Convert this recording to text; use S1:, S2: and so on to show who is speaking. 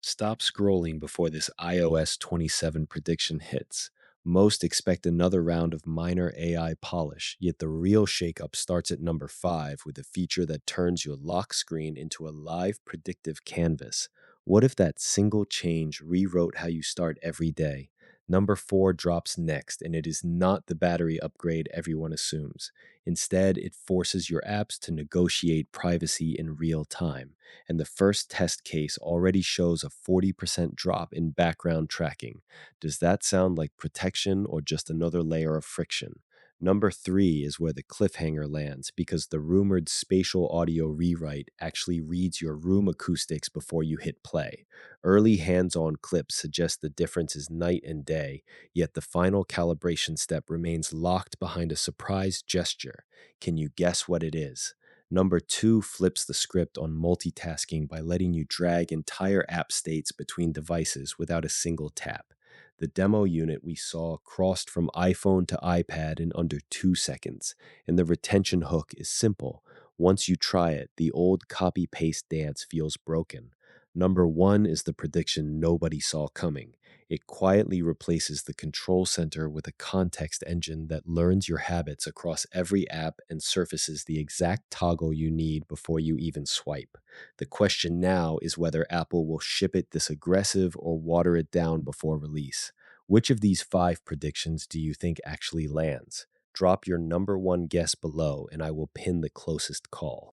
S1: Stop scrolling before this iOS 27 prediction hits. Most expect another round of minor AI polish, yet the real shakeup starts at number 5 with a feature that turns your lock screen into a live predictive canvas. What if that single change rewrote how you start every day? Number 4 drops next, and it is not the battery upgrade everyone assumes. Instead, it forces your apps to negotiate privacy in real time, and the first test case already shows a 40% drop in background tracking. Does that sound like protection or just another layer of friction? Number 3 is where the cliffhanger lands because the rumored spatial audio rewrite actually reads your room acoustics before you hit play. Early hands on clips suggest the difference is night and day, yet the final calibration step remains locked behind a surprise gesture. Can you guess what it is? Number 2 flips the script on multitasking by letting you drag entire app states between devices without a single tap. The demo unit we saw crossed from iPhone to iPad in under 2 seconds, and the retention hook is simple. Once you try it, the old copy paste dance feels broken. Number 1 is the prediction nobody saw coming. It quietly replaces the control center with a context engine that learns your habits across every app and surfaces the exact toggle you need before you even swipe. The question now is whether Apple will ship it this aggressive or water it down before release. Which of these 5 predictions do you think actually lands? Drop your number 1 guess below, and I will pin the closest call.